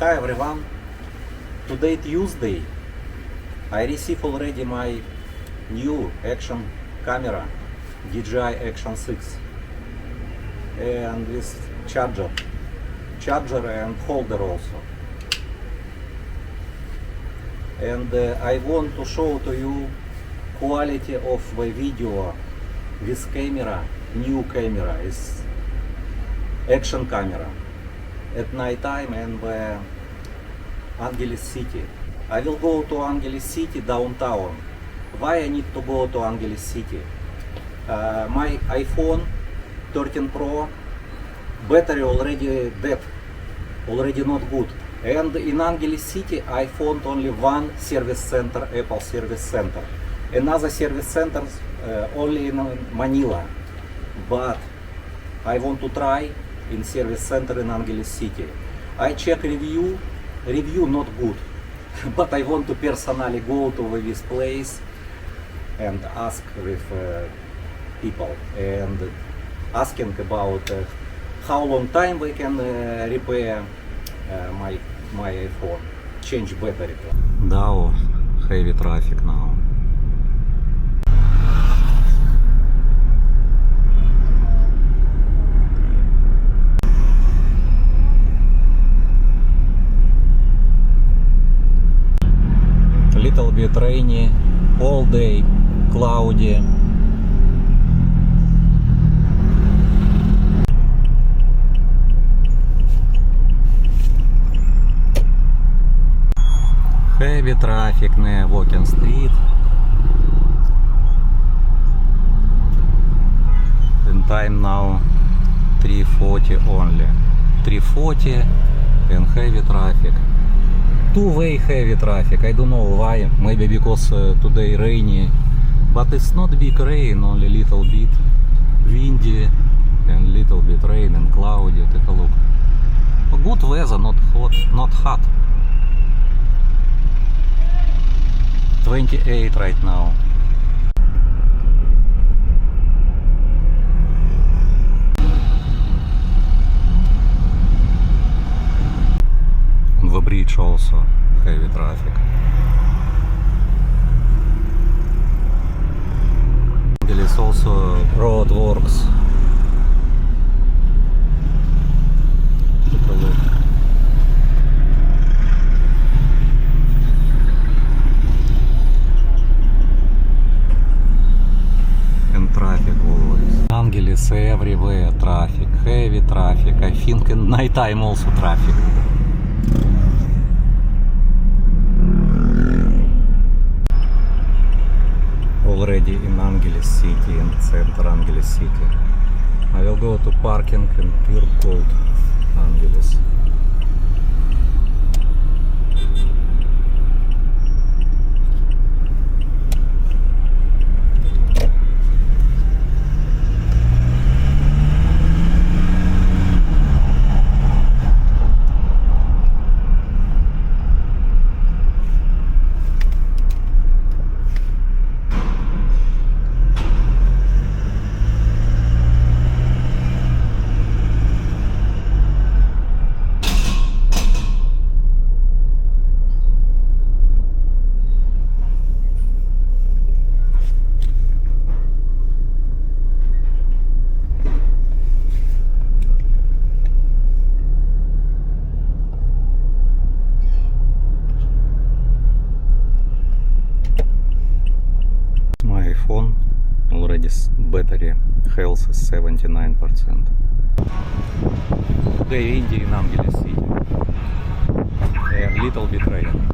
Hi everyone, today Tuesday. I received already my new action camera DJI Action 6 and with charger and holder also. And I want to show to you quality of the video with camera, new camera is action camera at night time and Angeles City. I will go to Angeles City downtown. Why I need to go to Angeles City? My iPhone 13 Pro battery already dead, already not good. And in Angeles City I found only one service center, Apple service center. Another service centers only in Manila. But I want to try in service center in Angeles City. I check review not good. But I want to personally go to this place and ask with people and asking about how long time we can repair my iPhone, change battery. Now heavy traffic now. Little bit rainy, all day cloudy. Heavy traffic на Walking Street. And time now 3:40 only. 3:40 and heavy traffic. Two-way heavy traffic. I don't know why. Maybe because today rainy, but it's not big rain, only little bit windy and little bit rain and cloudy. Take a look. Good weather, not hot, not hot. 28 right now. The bridge also heavy traffic. There is also road works. Take a look. And traffic always. Angeles everywhere traffic, heavy traffic. I think in night time also traffic. Already in Angeles City, in center Angeles City. I will go to parking in Pure Gold, Angeles. Already battery health is 79%. Today India in Angeles City. And little bit rain.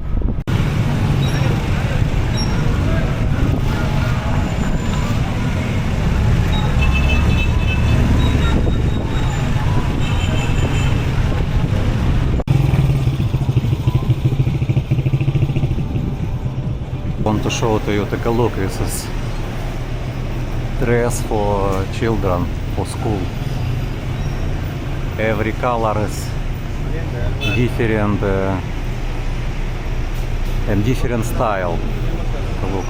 Want to show to you, take a look, this is dress for children for school. Every color is different and different style. Look.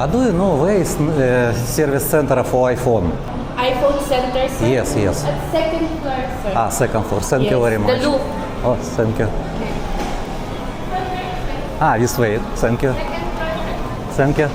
do you know where is service center for iPhone? iPhone Center, sir? Yes, yes. At second floor, sir. Second floor. Thank you Yes, very much. The Loop. Oh, thank you. This way. Thank you. Second floor, sir. Thank you.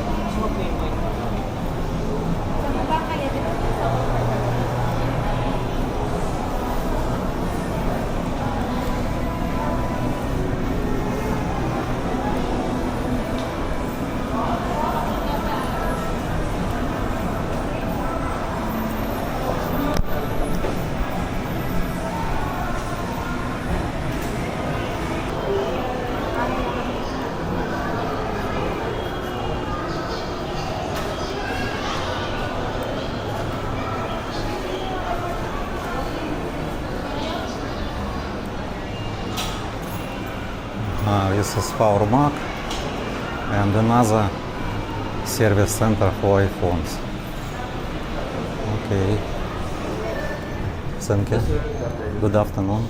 This is Power Mac and another service center for iPhones. Okay. Thank you. Good afternoon.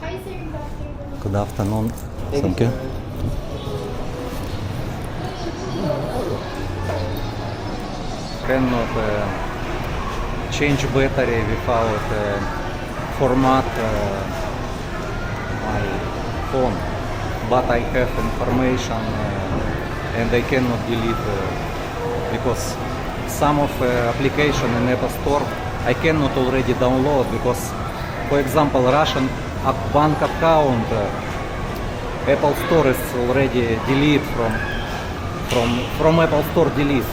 Hi, sir. Good afternoon. Thank you. Cannot change battery without format my phone, but I have information and I cannot delete because some of application in Apple Store I cannot already download because, for example, Russian bank account Apple Store is already delete from Apple Store delete.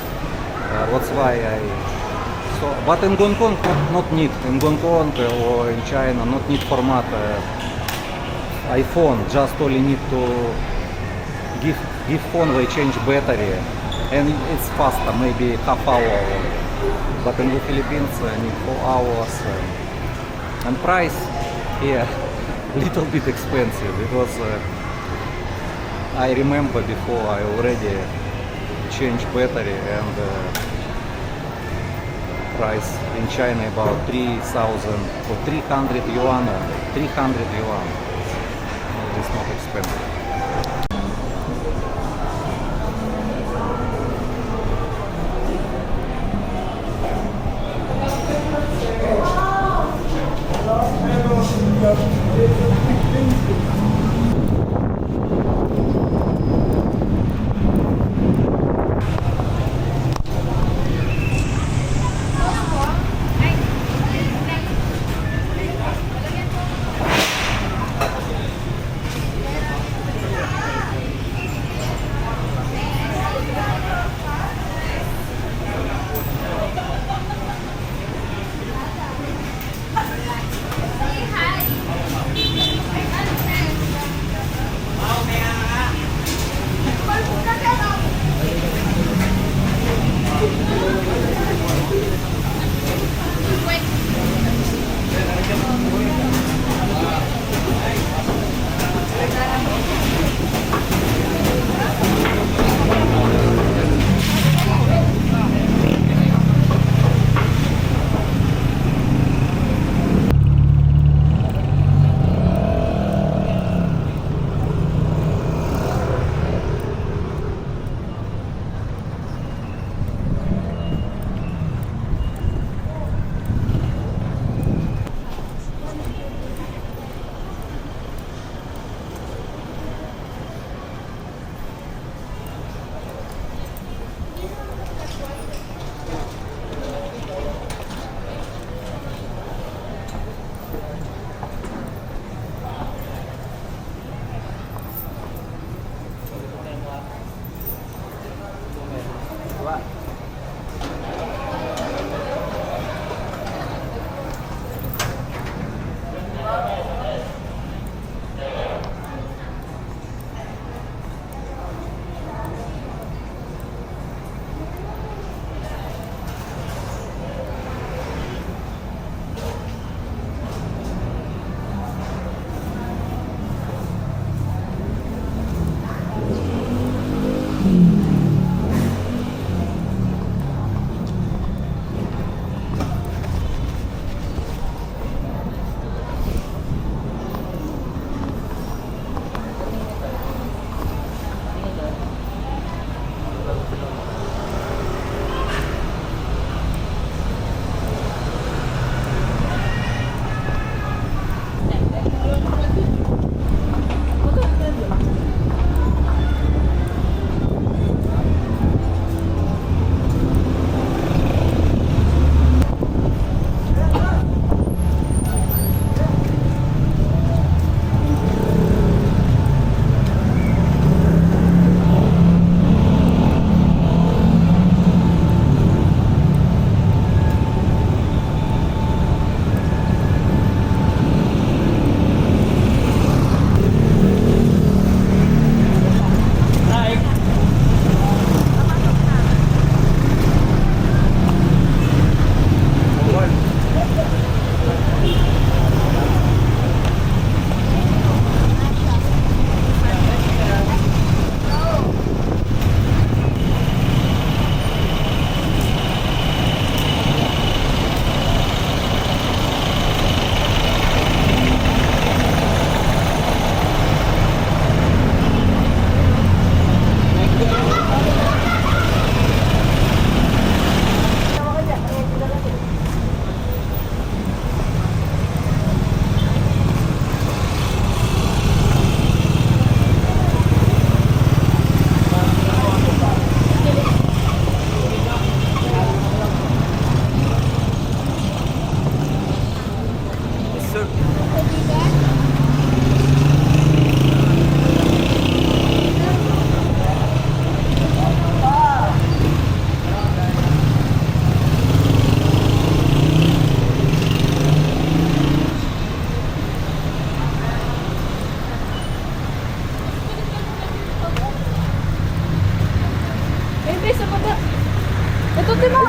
That's why but in Hong Kong not need, in Hong Kong or in China not need format iPhone, just only need to give phone we change battery and it's faster, maybe half hour, but in the Philippines need 4 hours and price here little bit expensive because I remember before I already changed battery and price in China about 3,000 or 300 yuan only, 300 yuan. No, it's not expensive. Ito, di ba?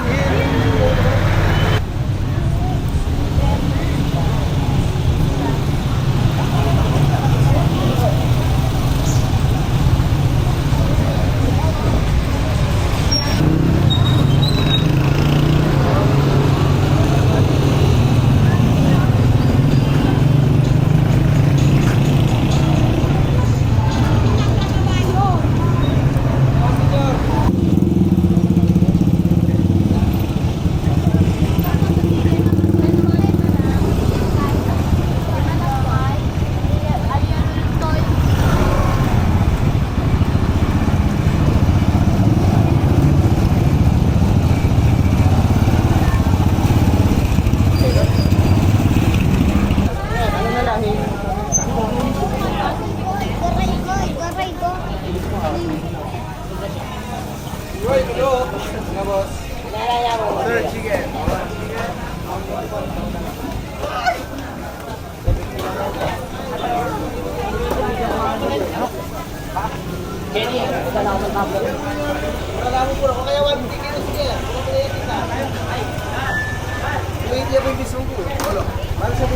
Para sa